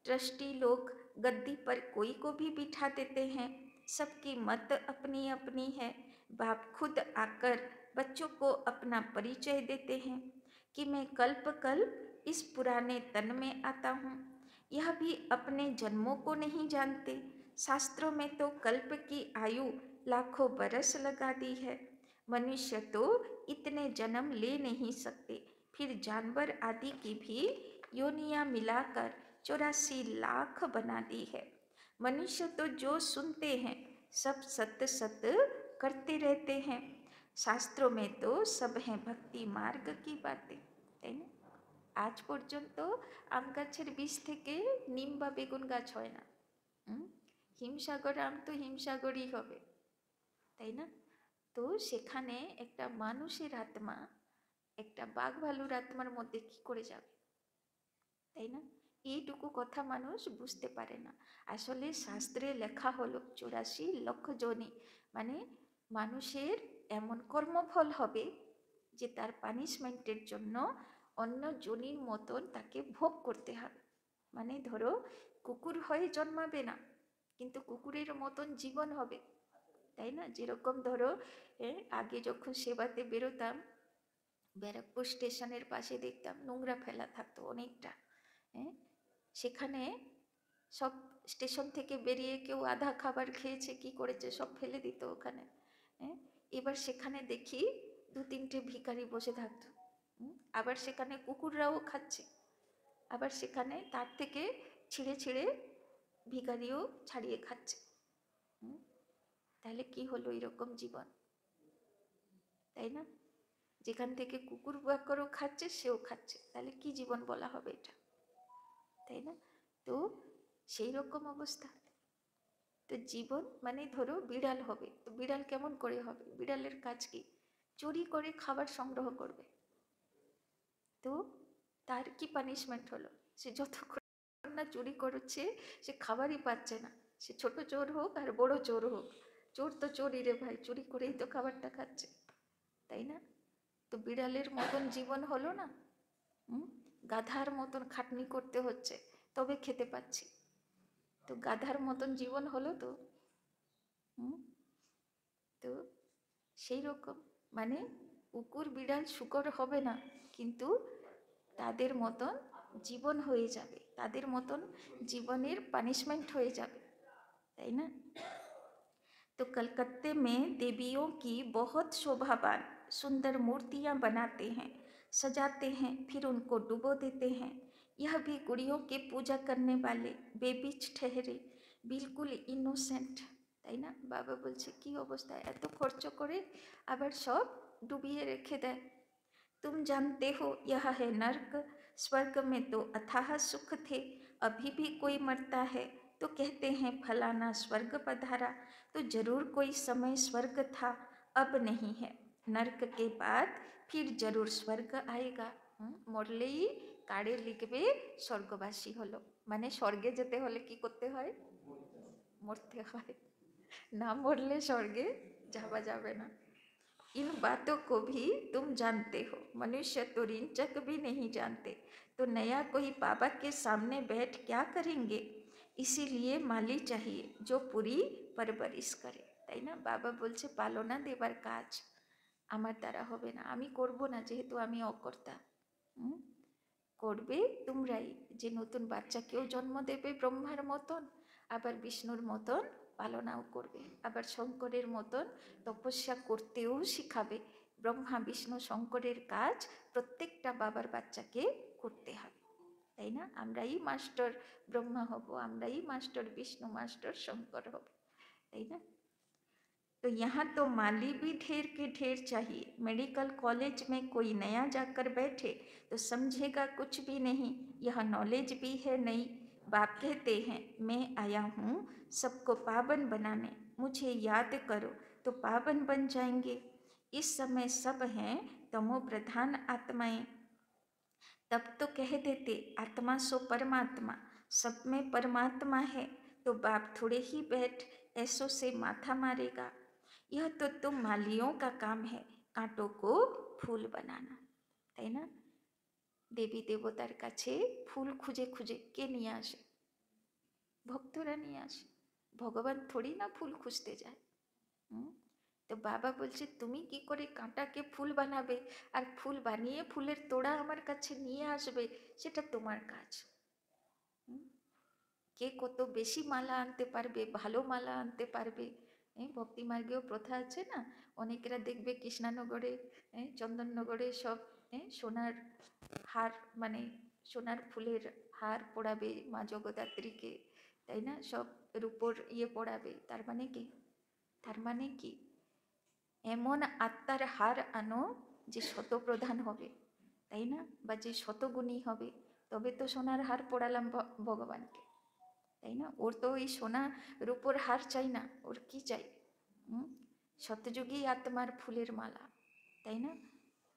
ट्रस्टी लोग गद्दी पर कोई को भी बिठा देते हैं, सबकी मत अपनी अपनी है। बाप खुद आकर बच्चों को अपना परिचय देते हैं कि मैं कल्प कल्प इस पुराने तन में आता हूँ। यह भी अपने जन्मों को नहीं जानते। शास्त्रों में तो कल्प की आयु लाखों बरस लगा दी है। मनुष्य तो इतने जन्म ले नहीं सकते, फिर जानवर आदि की भी योनियां मिलाकर 84 लाख बना दी है। मनुष्य तो जो सुनते हैं सब सत्य सत्य करते रहते हैं। शास्त्रों में तो सब है भक्ति मार्ग की बातें, তাই না? আজ পর্যন্ত আম গাছের বীজ থেকে নিম বা বেগুন গাছ হয় না। হিমসাগর আম তো হিমসাগরই হবে, তাই না? তো সেখানে একটা মানুষের আত্মা একটা বাঘ ভালুর আত্মার মধ্যে কি করে যাবে, তাই না? এইটুকু কথা মানুষ বুঝতে পারে না। আসলে শাস্ত্রে লেখা হলো 84 লক্ষ যোনি, মানে মানুষের এমন কর্মফল হবে যে তার পানিশমেন্টের জন্য অন্য যোনির মতন তাকে ভোগ করতে হবে। মানে ধরো কুকুর হয়ে জন্মাবে না, কিন্তু কুকুরের মতন জীবন হবে, তাই না? যেরকম ধরো আগে যখন সেবাতে বেরোতাম, ব্যারাকপুর স্টেশনের পাশে দেখতাম নোংরা ফেলা থাকতো অনেকটা। হ্যাঁ, সেখানে সব স্টেশন থেকে বেরিয়ে কেউ আধা খাবার খেয়েছে কি করেছে সব ফেলে দিত ওখানে। হ্যাঁ, এবার সেখানে দেখি 2-3টে ভিখারি বসে থাকতো। আবার সেখানে কুকুররাও খাচ্ছে, আবার সেখানে তার থেকে ছিঁড়ে ছিঁড়ে ভিখারিও ছাড়িয়ে খাচ্ছে। তাহলে কি হলো এরকম জীবন, তাই না? যেখান থেকে কুকুর বাক্করও খাচ্ছে সেও খাচ্ছে, তাহলে কি জীবন বলা হবে এটা, তাই না? তো সেই রকম অবস্থা। তো জীবন মানে ধরো বিড়াল হবে, তো বিড়াল কেমন করে হবে? বিড়ালের কাজ কি? চুরি করে খাবার সংগ্রহ করবে। তো তার কি পানিশমেন্ট হলো? সে যতক্ষণ না চুরি করছে সে খাবারই পাচ্ছে না, সে ছোট চোর হোক আর বড় চোর হোক, চোর তো চোরই রে ভাই, চুরি করেই তো খাবারটা খাচ্ছে, তাই না? তো বিড়ালের মতন জীবন হলো না। গাধার মতন খাটনি করতে হচ্ছে তবে খেতে পাচ্ছি, তো গাধার মতন জীবন হলো তো। তো সেই রকম মানে কুকুর বিড়াল শুকর হবে না, কিন্তু তাদের মতন জীবন হয়ে যাবে, তাদের মতন জীবনের পানিশমেंट হয়ে যাবে, তাই না? तो कलकत्ते में देवियों की बहुत शोभावान सुंदर मूर्तियां बनाते हैं, सजाते हैं, फिर उनको डुबो देते हैं। यह भी गुड़ियों के पूजा करने वाले बेबीज ठहरे, बिल्कुल इनोसेंट, তাই না? বাবা বলছে কি অবস্থা, এত খরচ করে আবার সব ডুবিয়ে রেখে দেয়। तुम जानते हो यह है नर्क, स्वर्ग में तो अथाह सुख थे, अभी भी कोई मरता है तो कहते हैं फलाना स्वर्ग पधारा, तो जरूर कोई समय स्वर्ग था, अब नहीं है। नर्क के बाद फिर जरूर स्वर्ग आएगा। মরলেই কার্ডে লিখবে স্বর্গবাসী হলো, মানে স্বর্গে যেতে হলে কি করতে হয়? মরতে হয়, না মরলে স্বর্গে যাওয়া যাবে না। इन बातों को भी तुम जानते हो, मनुष्य तो रिंचक भी नहीं जानते, तो नया कोई बाबा के सामने बैठ क्या करेंगे? इसीलिए माली चाहिए जो पूरी परवरिश करे, তাই না? বাবা বলছে পালনা দেবার কাজ আমার দ্বারা হবে না, আমি করব না, যেহেতু আমি অকর্তা। করবে তোমরাই, যে নতুন বাচ্চাকেও জন্ম দেবে ব্রহ্মার মতন, আবার বিষ্ণুর মতন পালনাও করবে, আবার শঙ্করের মতন তপস্যা করতেও শিখাবে। ব্রহ্মা বিষ্ণু শঙ্করের কাজ প্রত্যেকটা বাবার বাচ্চাকে করতে হবে, তাই না? আমরাই মাস্টার ব্রহ্মা হব, আমরাই মাস্টার বিষ্ণু, মাস্টার শঙ্কর হব, তাই না? तो यहाँ तो माली भी ढेर के ढेर चाहिए। मेडिकल कॉलेज में कोई नया जाकर बैठे तो समझेगा कुछ भी नहीं, यह नॉलेज भी है नहीं। बाप कहते हैं मैं आया हूँ सबको पावन बनाने, मुझे याद करो तो पावन बन जाएंगे। इस समय सब हैं तमो प्रधान आत्माएं, तब तो कह देते आत्मा सो परमात्मा, सब में परमात्मा है, तो बाप थोड़े ही बैठ ऐसो से माथा मारेगा। यह तो तुम मालियों का काम है, कांटों को फूल बनाना, তাই না? দেবী দেবতার কাছে ফুল খুঁজে খুঁজে কে নিয়ে আসে? ভক্তরা নিয়ে আসে। ভগবান থোড়ি না ফুল খুঁজতে যায়। তো বাবা বলছে তুমি কি করে কাঁটাকে ফুল বানাবে আর ফুল বানিয়ে ফুলের তোড়া আমার কাছে নিয়ে আসবে, সেটা তোমার কাজ। কে কত বেশি মালা আনতে পারবে, ভালো মালা আনতে পারবে। ভক্তি মার্গেও প্রথা আছে না, অনেকেরা দেখবে কৃষ্ণানগরে, চন্দননগরে সব সোনার হার, মানে সোনার ফুলের হার পরাবে মা জগদ্ধাত্রীকে, তাই না, সব রূপোর পরাবে। তার মানে কি? তার মানে কি? এমন আত্মার হার আনো যে শতপ্রধান হবে, তাই না, বা যে শতগুণী হবে, তবে তো সোনার হার পরালাম ভগবানকে, তাই না। ওর তো ওই সোনা রূপোর হার চাই না, ওর কি চাই? শতযুগী আত্মার ফুলের মালা, তাই না,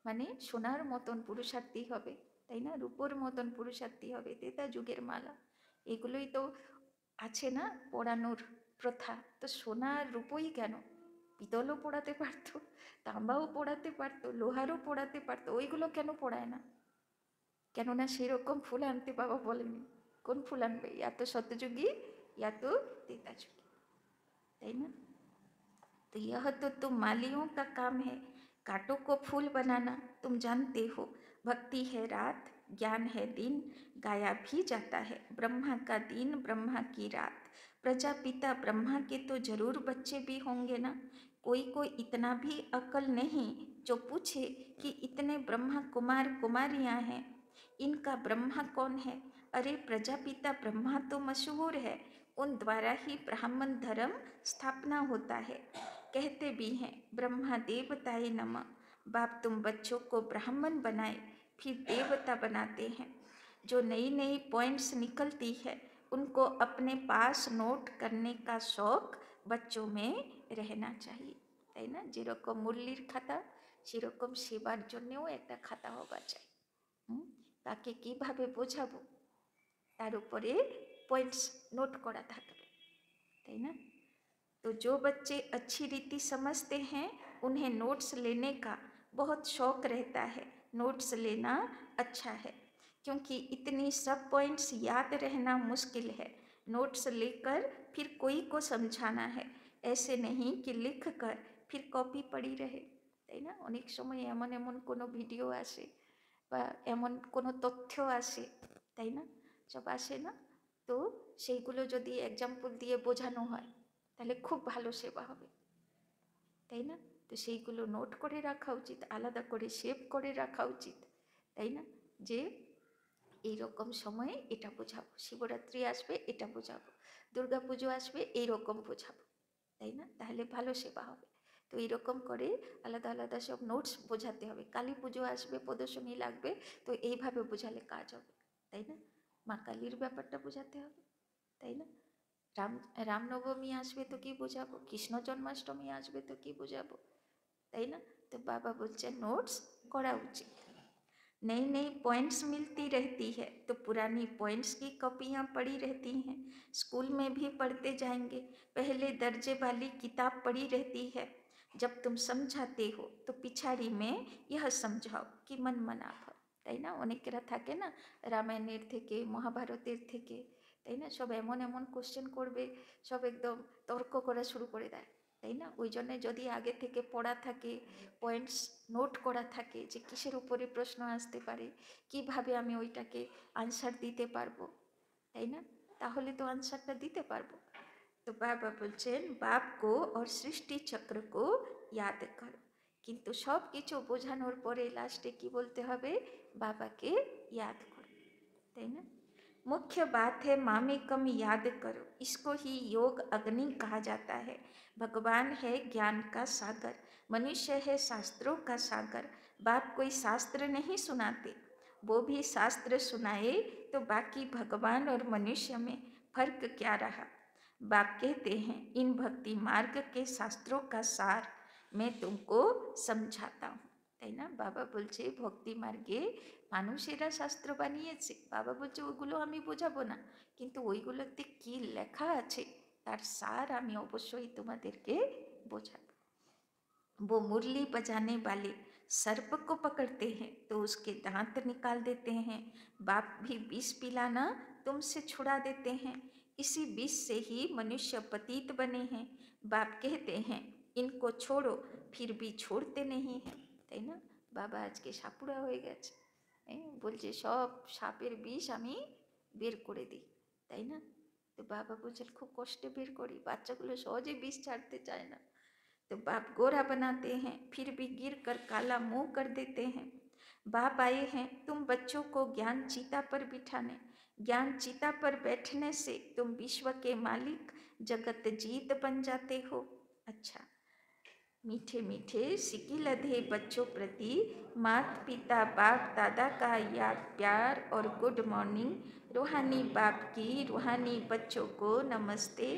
মানে সোনার মতন পুরুষার্থী হবে, তাই না, রূপোর মতন পুরুষার্থী হবে, তেতা যুগের মালা, এগুলোই তো আছে না পড়ানোর প্রথা। তো সোনার রূপোই কেন, পিতলও পড়াতে পারতো, তাম্বাও পড়াতে পারতো, লোহারও পড়াতে পারতো, ওইগুলো কেন পড়ায় না? কেননা সেরকম ফুল আনতে বাবা বলেনি। কোন ফুল আনবে? ইয়া তো সত্যযুগী, ইয়া তো त्रेता যুগী, তাই না। तो यह तो तुम मालियों का काम है, कांटों को फूल बनाना। तुम जानते हो भक्ति है रात, ज्ञान है दिन, गाया भी जाता है ब्रह्मा का दिन ब्रह्मा की रात। प्रजापिता ब्रह्मा के तो जरूर बच्चे भी होंगे ना। कोई को इतना भी अकल नहीं जो पूछे कि इतने ब्रह्मा कुमार कुमारियाँ हैं, इनका ब्रह्मा कौन है। अरे प्रजापिता ब्रह्मा तो मशहूर है, उन द्वारा ही ब्राह्मण धर्म स्थापना होता है। कहते भी हैं ब्रह्मा देवताए नमः। बाप तुम बच्चों को ब्राह्मण बनाए फिर देवता बनाते हैं। जो नई नई पॉइंट्स निकलती है उनको अपने पास नोट करने का शौक बच्चों में रहना चाहिए, তাই না। যেরকম মুরলির খাতা, সেরকম সেবার জন্যেও একটা খাতা হওয়া চাই। তাকে কিভাবে বোঝাবো তার উপরে পয়েন্টস নোট করা থাকবে, তাই না। तो जो बच्चे अच्छी रीति समझते हैं उन्हें नोट्स लेने का बहुत शौक रहता है। नोट्स लेना अच्छा है क्योंकि इतनी सब पॉइंट्स याद रहना मुश्किल है। नोट्स लेकर फिर कोई को समझाना है, ऐसे नहीं कि लिख कर फिर कॉपी पड़ी रहे, তাই না। অনেক সময় এমন এমন কোনো ভিডিও আসে বা এমন কোনো তথ্য আসে, তাই না, সব আসে না, তো সেইগুলো যদি এক্সাম্পল দিয়ে বোঝানো হয় তাহলে খুব ভালো সেবা হবে, তাই না। তো সেইগুলো নোট করে রাখা উচিত, আলাদা করে সেভ করে রাখা উচিত, তাই না, যে এইরকম সময়ে এটা বোঝাবো, শিবরাত্রি আসবে এটা বোঝাবো, দুর্গাপুজো আসবে এইরকম বোঝাবো, তাই না, তাহলে ভালো সেবা হবে। তো এইরকম করে আলাদা আলাদা সব নোটস বোঝাতে হবে। কালী পুজো আসবে, প্রদর্শনী লাগবে, তো এইভাবে বোঝালে কাজ হবে, তাই না। মা কালীর ব্যাপারটা বোঝাতে হবে, তাই না। রামনবমী আসবে তো কি বোঝাবো, কৃষ্ণ জন্মাষ্টমী আসবে তো কি বোঝাবো, তাই না। তো বাবা বলছে নোটস করা উচিত। नई नई पॉइंट्स मिलती रहती है तो पुरानी पॉइंट्स की कॉपियाँ पड़ी रहती हैं। स्कूल में भी पढ़ते जाएंगे, पहले दर्जे वाली किताब पड़ी रहती है। जब तुम समझाते हो तो पिछाड़ी में यह समझाओ कि मन मना भव, তাই না। অনেকেরা থাকে না রামায়ণের থেকে মহাভারতের থেকে, তাই না, সব এমন এমন কোশ্চেন করবে, সব একদম তর্ক করা শুরু করে দেয়, তাই না। ওই জন্যে যদি আগে থেকে পড়া থাকে, পয়েন্টস নোট করা থাকে যে কিসের উপরে প্রশ্ন আসতে পারে, কিভাবে আমি ওইটাকে আনসার দিতে পারবো, তাই না, তাহলে তো আনসারটা দিতে পারবো। তো বাবা বলছেন বাপ কো और সৃষ্টি চক্র কো याद करो। কিন্তু সব কিছু বোঝানোর পরে লাস্টে কি বলতে হবে, বাবাকে याद करो, তাই না। मुख्य बात है मामेकम याद करो, इसको ही योग अग्नि कहा जाता है। भगवान है ज्ञान का सागर, मनुष्य है शास्त्रों का सागर। बाप कोई शास्त्र नहीं सुनाते, वो भी शास्त्र सुनाए तो बाकी भगवान और मनुष्य में फर्क क्या रहा। बाप कहते हैं इन भक्ति मार्ग के शास्त्रों का सार मैं तुमको समझाता हूँ, তাই না। বাবা বলছে ভক্তি মার্গে মানুষেরা শাস্ত্র বানিয়েছে, বাবা বলছে ওগুলো আমি বোঝাবো না, কিন্তু ওইগুলোতে কি লেখা আছে তার সার আমি অবশ্যই তোমাদেরকে বোঝাবো। वो मुरली बजाने वाले सर्प को पकड़ते हैं तो उसके दांत निकाल देते हैं, बाप भी विष पिलाना तुमसे छुड़ा देते हैं। इसी विष से ही मनुष्य पतित बने हैं। बाप कहते हैं इनको छोड़ो, फिर भी छोड़ते नहीं हैं, তাই না? বাবা আজকে সাপুড়া হয়ে গেছে, বলছে সব সাপের বিষ আমি বের করে দিই, তাই না? তো বাবা বলছেন খুব কষ্টে বের করি, বাচ্চাগুলো সহজে বিষ ছাড়তে চায় না। तो बाप गोरा बनाते हैं, फिर भी गिर कर काला मुंह कर देते हैं। बाप आए हैं तुम बच्चों को ज्ञान चीता पर बिठाने, ज्ञान चीता पर बैठने से तुम विश्व के मालिक जगत जीत बन जाते हो। अच्छा, मीठे मीठे सिकी लधे बच्चों प्रति माता पिता बाप दादा का याद प्यार और गुड मॉर्निंग। रूहानी बाप की रूहानी बच्चों को नमस्ते,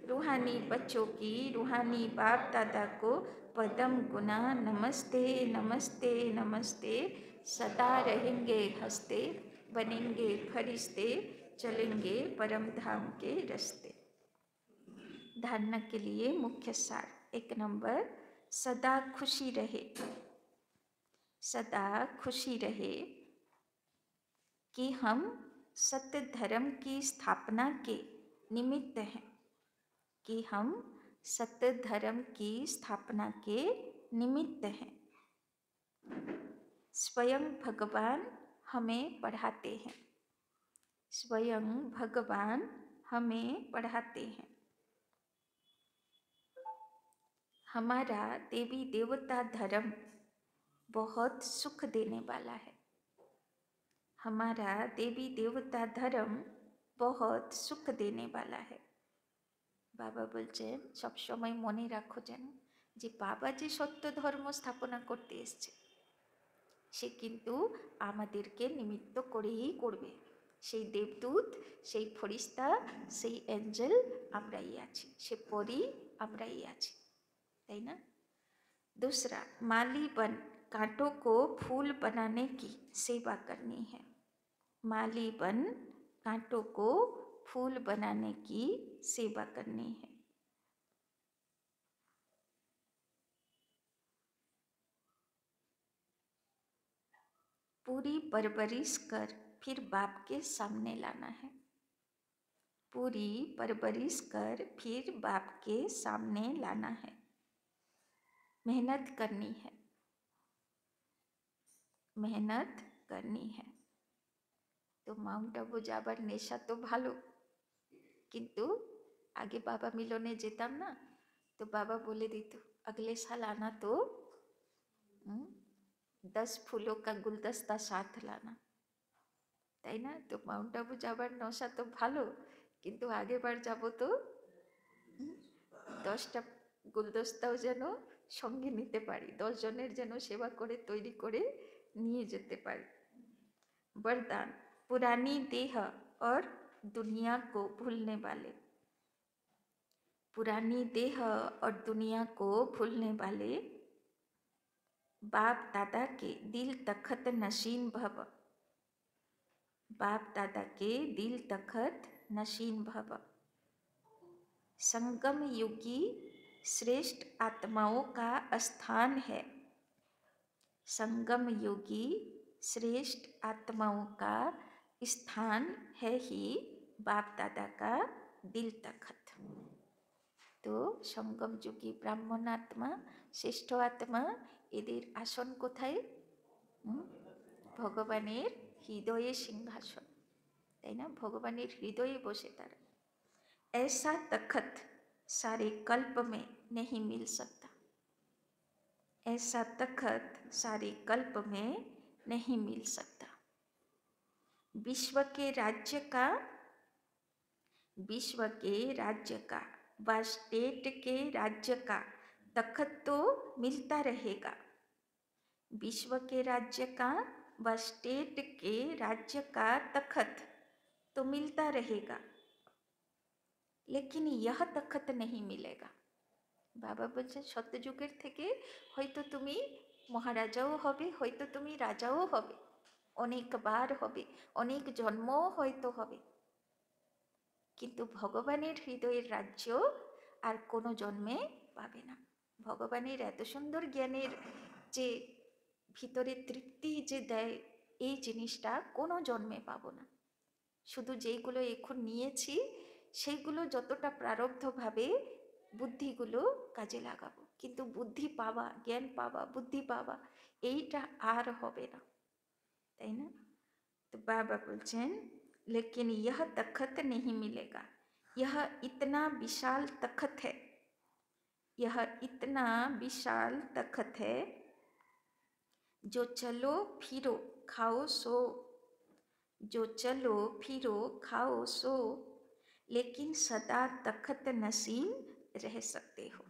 रूहानी बच्चों की रूहानी बाप दादा को पदम गुना नमस्ते नमस्ते नमस्ते। सदा रहेंगे हंसते, बनेंगे फरिश्ते, चलेंगे परम धाम के रास्ते। धारणा के लिए मुख्य सार, 1 नंबर, सदा खुशी रहे, सदा खुशी रहे कि हम सत्य धर्म की स्थापना के निमित्त हैं, कि हम सत्य धर्म की स्थापना के निमित्त हैं। स्वयं भगवान हमें पढ़ाते हैं, स्वयं भगवान हमें पढ़ाते हैं। हमारा देवी देवता धर्म बहुत सुख देने वाला है, हमारा देवी देवता धर्म बहुत सुख देने वाला है। बाबा बोलছেন सब समय মনে রাখো যেন যে বাবা যে সত্য ধর্ম স্থাপনা করতে এসছে সে কিন্তু আমাদেরকে নিমিত্ত করেই করবে। সেই দেবদূত, সেই ফরিস্তা, সেই এঞ্জেল আমরাই আছি, সে পরি আমরাই আছি, তাই না? दूसरा, माली बन कांटों को फूल बनाने की सेवा करनी है, माली बन कांटों को फूल बनाने की सेवा करनी है। पूरी परवरिश कर फिर बाप के सामने लाना है, पूरी परवरिश कर फिर बाप के सामने लाना है। मेहनत करनी है, मेहनत करनी है। तो माउंट आबू যাবার নেশা তো ভালো, কিন্তু আগে বাবা মিলনে যেতাম না, তো বাবা বলে দিত अगले साल आना तो 10 फूलों का गुलदस्ता साथ लाना, তাই না? তো মাউন্ট আবু যাবার নেশা তো ভালো, কিন্তু আগেবার যাব তো 10টা গুলদস্তাও যেন সঙ্গে নিতে পারি, 10 জনের যেন সেবা করে তৈরি করে নিয়ে যেতে পারি। वरदान, पुरानी देह और दुनिया को भूलने वाले, पुरानी देह और दुनिया को भूलने वाले बाप दादा के दिल तखत नशीन भव, बाप दादा के दिल तखत नशीन भव। संगम युगी श्रेष्ठ आत्माओं का स्थान है, संगम योगी श्रेष्ठ आत्माओं का स्थान है ही बाप दादा का दिल तखत। तो संगम যোগী ব্রাহ্মণ আত্মা, শ্রেষ্ঠ আত্মা, এদের আসন কোথায়? ভগবানের হৃদয়ে সিংহাসন, তাই না? ভগবানের হৃদয়ে বসে তারা। ऐसा तखत सारे कल्प में नहीं मिल सकता, ऐसा तखत सारे कल्प में नहीं मिल सकता। विश्व के राज्य का, विश्व के राज्य का व स्टेट के राज्य का तखत तो मिलता रहेगा, विश्व के राज्य का व स्टेट के राज्य का तखत तो मिलता रहेगा, लेकिन यह तखत नहीं मिलेगा। বাবা বলছেন সত্যযুগের থেকে হয়তো তুমি মহারাজাও হবে, হয়তো তুমি রাজাও হবে, অনেকবার হবে, অনেক জন্মও হয়তো হবে, কিন্তু ভগবানের হৃদয়ের রাজ্য আর কোনো জন্মে পাবে না। ভগবানের এত সুন্দর জ্ঞানের যে ভিতরে তৃপ্তি যে দেয়, এই জিনিসটা কোনো জন্মে পাবো না। শুধু যেইগুলো এখন নিয়েছি সেইগুলো যতটা প্রারব্ধভাবে বুদ্ধিগুলো কাজে লাগাবো, কিন্তু বুদ্ধি পাওয়া, জ্ঞান পাওয়া, বুদ্ধি পাওয়া এইটা আর হবে না, তাই না? तो बाबा बोलছেন लेकिन यह तखत नहीं मिलेगा, यह इतना विशाल तखत है, यह इतना विशाल तखत है, जो चलो फिरो खाओ सो, जो चलो फिरो खाओ सो, लेकिन सदा तखत नसीन रह सकते हो,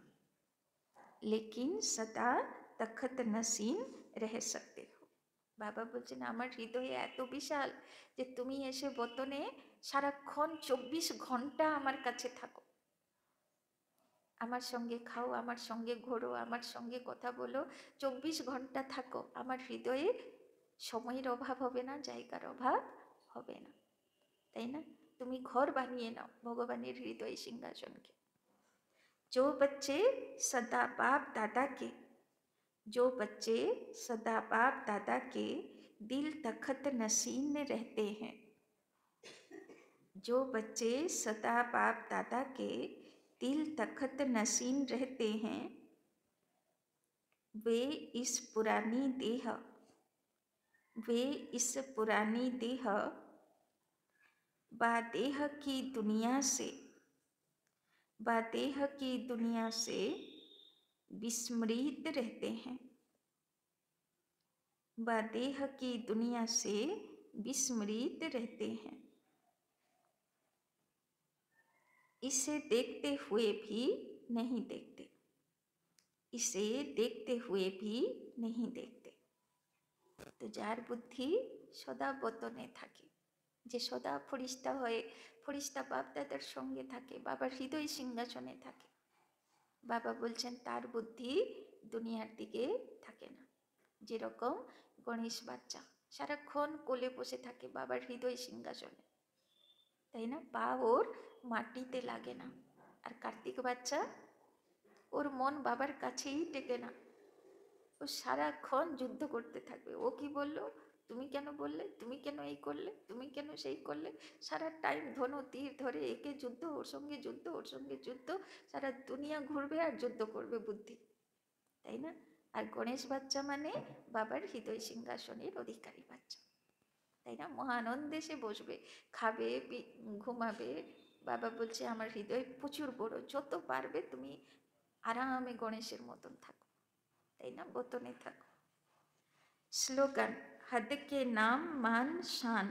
लेकिन सदा तखत नसीन रह सकते हो। বাবা বলছেন আমার হৃদয়ে এত বিশাল যে তুমি এসে বতনে সারাক্ষণ 24 ঘন্টা আমার কাছে থাকো, আমার সঙ্গে খাও, আমার সঙ্গে ঘোরো, আমার সঙ্গে কথা বলো, 24 ঘন্টা থাকো, আমার হৃদয়ে সময়ের অভাব হবে না, জায়গার অভাব হবে না, তাই না? তুমি ঘর বানিয়ে নাও ভগবানের হৃদয় সিংহাসনকে। जो बच्चे सदा बाप दादा के, जो बच्चे सदा बाप दादा के दिल तखत नसीन रहते हैं, जो बच्चे सदा बाप दादा के दिल तखत नसीन रहते हैं, वे इस पुरानी देह, वे इस पुरानी देह बादेह की दुनिया से, बादेह की दुनिया से विस्मृत रहते हैं, बादेह की दुनिया से विस्मृत रहते हैं, इसे देखते हुए भी नहीं देखते, इसे देखते हुए भी नहीं देखते। তো যার বুদ্ধি সদা বতনে থাকে, যে সদা ফরিস্তা হয়ে ফরিস্তা বাপ দাদার সঙ্গে থাকে, বাবার হৃদয় সিংহাসনে থাকে, বাবা বলছেন তার বুদ্ধি দুনিয়ার দিকে থাকে না। যেরকম গণেশ বাচ্চা সারাক্ষণ কোলে বসে থাকে বাবার হৃদয় সিংহাসনে, তাই না? পা ওর মাটিতে লাগে না। আর কার্তিক বাচ্চা, ওর মন বাবার কাছেই টেকে না, ও সারাক্ষণ যুদ্ধ করতে থাকবে। ও কি বললো, তুমি কেন বললে, তুমি কেন এই করলে, তুমি কেন সেই করলে, সারা টাইম ধনু তীর ধরে একে যুদ্ধ, ওর সঙ্গে যুদ্ধ, ওর সঙ্গে যুদ্ধ, সারা দুনিয়া ঘুরবে আর যুদ্ধ করবে বুদ্ধি, তাই না? আর গণেশ বাচ্চা মানে বাবার হৃদয় সিংহাসনের অধিকারী বাচ্চা, তাই না? মহানন্দে সে বসবে, খাবে, ঘুমাবে। বাবা বলছে আমার হৃদয় প্রচুর বড়, যত পারবে তুমি আরামে গণেশের মতন থাকো, তাই না? বতনে থাকো। স্লোগান, हद के नाम मान शान,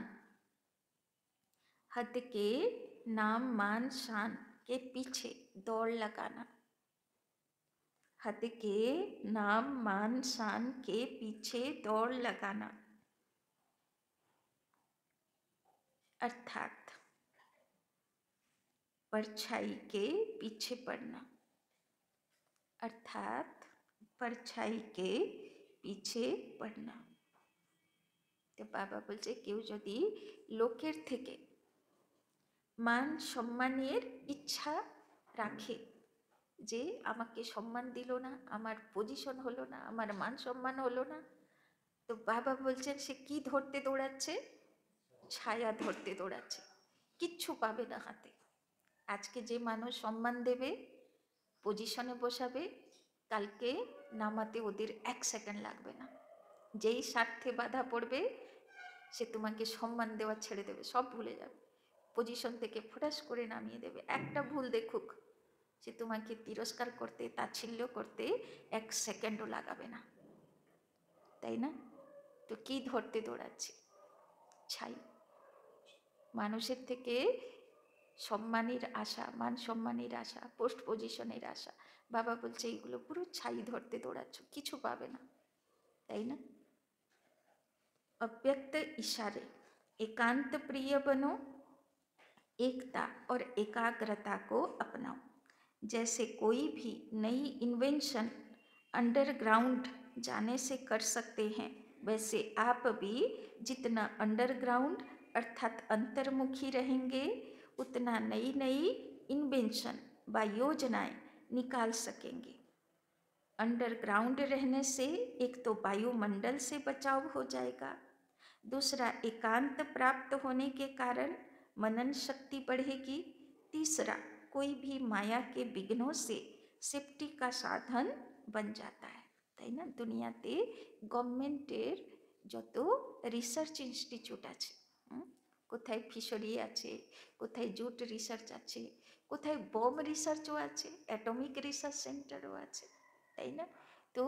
हद के नाम मान शान के पीछे दौड़ लगाना, हद के नाम मान शान के पीछे दौड़ लगाना, अर्थात परछाई के पीछे पड़ना, अर्थात परछाई के पीछे पड़ना। তো বাবা বলছে কেউ যদি লোকের থেকে মান সম্মানের ইচ্ছা রাখে, যে আমাকে সম্মান দিল না, আমার পজিশন হলো না, আমার মান সম্মান হলো না, তো বাবা বলছেন সে কি ধরতে দৌড়াচ্ছে? ছায়া ধরতে দৌড়াচ্ছে, কিচ্ছু পাবে না হাতে। আজকে যে মানুষ সম্মান দেবে, পজিশনে বসাবে, কালকে নামাতে ওদের 1 সেকেন্ড লাগবে না। যেই স্বার্থে বাধা পড়বে সে তোমাকে সম্মান দেওয়া ছেড়ে দেবে, সব ভুলে যাবে, পজিশন থেকে ফটাস করে নামিয়ে দেবে। একটা ভুল দেখুক, সে তোমাকে তিরস্কার করতে, তাচ্ছিল্য করতে 1 সেকেন্ডও লাগাবে না, তাই না? তো কি ধরতে দৌড়াচ্ছে? ছাই। মানুষের থেকে সম্মানের আশা, মান সম্মানের আশা, পোস্ট পজিশনের আশা, বাবা বলছে এইগুলো পুরো ছাই ধরতে দৌড়াচ্ছ, কিছু পাবে না, তাই না? अव्यक्त इशारे, एकांत प्रिय बनो, एकता और एकाग्रता को अपनाओ। जैसे कोई भी नई इन्वेंशन अंडरग्राउंड जाने से कर सकते हैं, वैसे आप भी जितना अंडरग्राउंड अर्थात अंतर्मुखी रहेंगे, उतना नई नई इन्वेंशन व योजनाएं निकाल सकेंगे। अंडरग्राउंड रहने से एक तो वायुमंडल से बचाव हो जाएगा, दूसरा एकांत प्राप्त होने के कारण मनन शक्ति बढ़ेगी, तीसरा, कोई भी माया के विघ्नों से सेफ्टी का साधन बन जाता है, তাই না? দুনিয়াতে গভর্নমেন্টের যত রিসার্চ ইনস্টিটিউট আছে, কোথায় ফিশারি আছে, কোথায় জুট রিসার্চ আছে, কোথায় বম রিসার্চও আছে, অ্যাটমিক রিসার্চ সেন্টারও আছে, তাই না? তো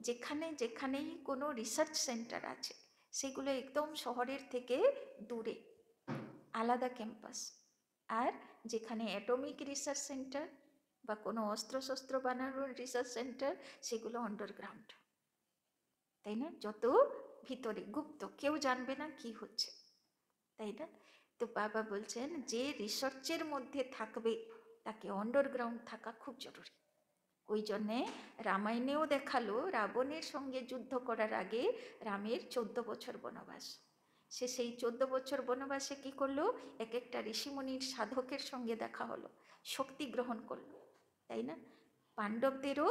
যেখানে যেখানেই কোনো রিসার্চ সেন্টার আছে সেগুলো একদম শহরের থেকে দূরে, আলাদা ক্যাম্পাস। আর যেখানে অ্যাটমিক রিসার্চ সেন্টার বা কোনো অস্ত্রশস্ত্র বানানোর রিসার্চ সেন্টার, সেগুলো আন্ডারগ্রাউন্ড, তাই না? যত ভিতরে গুপ্ত, কেউ জানবে না কি হচ্ছে, তাই না? তো বাবা বলছেন যে রিসার্চের মধ্যে থাকবে তাকে আন্ডারগ্রাউন্ড থাকা খুব জরুরি। ওই জন্যে রামায়ণেও দেখালো রাবণের সঙ্গে যুদ্ধ করার আগে রামের 14 বছর বনবাস। সে সেই 14 বছর বনবাসে কি করলো, এক একটা ঋষিমুনির সাধকের সঙ্গে দেখা হলো, শক্তি গ্রহণ করলো, তাই না? পাণ্ডবদেরও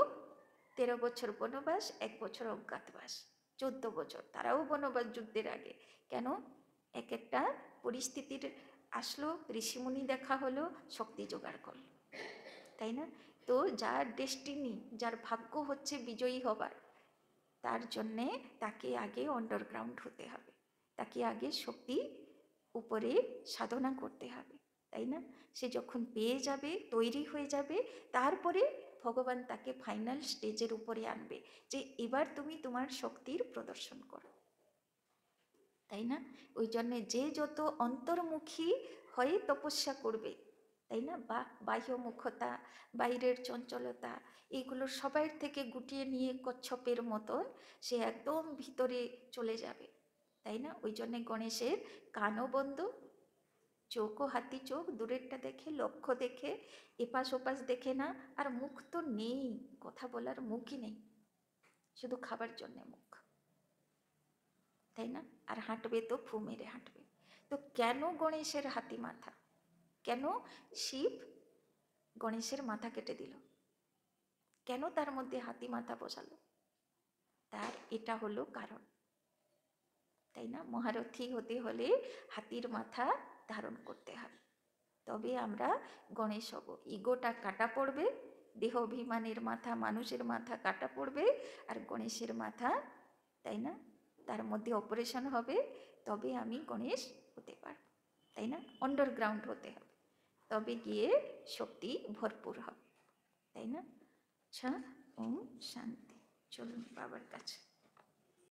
13 বছর বনবাস, 1 বছর অজ্ঞাতবাস, 14 বছর, তারাও বনবাস যুদ্ধের আগে। কেন? এক একটা পরিস্থিতির আসলো, ঋষিমুনি দেখা হলো, শক্তি জোগাড় করলো, তাই না? তো যার ডেস্টিনি, যার ভাগ্য হচ্ছে বিজয়ী হবার, তার জন্যে তাকে আগে আন্ডারগ্রাউন্ড হতে হবে, তাকে আগে শক্তি উপরে সাধনা করতে হবে, তাই না? সে যখন পেয়ে যাবে, তৈরি হয়ে যাবে, তারপরে ভগবান তাকে ফাইনাল স্টেজের উপরে আনবে যে এবার তুমি তোমার শক্তির প্রদর্শন করো, তাই না? ওই জন্যে যে যত অন্তর্মুখী হয়ে তপস্যা করবে, তাই না, বা বাহ্যমুখতা, বাইরের চঞ্চলতা, এইগুলো সবার থেকে গুটিয়ে নিয়ে কচ্ছপের মতন সে একদম ভিতরে চলে যাবে, তাই না? ওই জন্যে গণেশের কানও বন্ধ, চোখও হাতি চোখ, দূরেরটা দেখে, লক্ষ্য দেখে, এপাশ ওপাশ দেখে না, আর মুখ তো নেই, কথা বলার মুখই নেই, শুধু খাবার জন্যে মুখ, তাই না? আর হাঁটবে তো ফু মেরে হাঁটবে। তো কেন গণেশের হাতি মাথা? কেন শিব গণেশের মাথা কেটে দিল? কেন তার মধ্যে হাতি মাথা বসালো? তার এটা হলো কারণ, তাই না? মহারথী হতে হলে হাতির মাথা ধারণ করতে হবে, তবে আমরা গণেশ হব। ইগোটা কাটা পড়বে, দেহ অভিমানের মাথা, মানুষের মাথা কাটা পড়বে, আর গণেশের মাথা, তাই না, তার মধ্যে অপারেশন হবে, তবে আমি গণেশ হতে পারব, তাই না? আন্ডারগ্রাউন্ড হতে হবে, তবে গিয়ে শক্তি ভরপুর হবে, তাই না? আচ্ছা, ওম শান্তি। চলুন বাবার কাছে।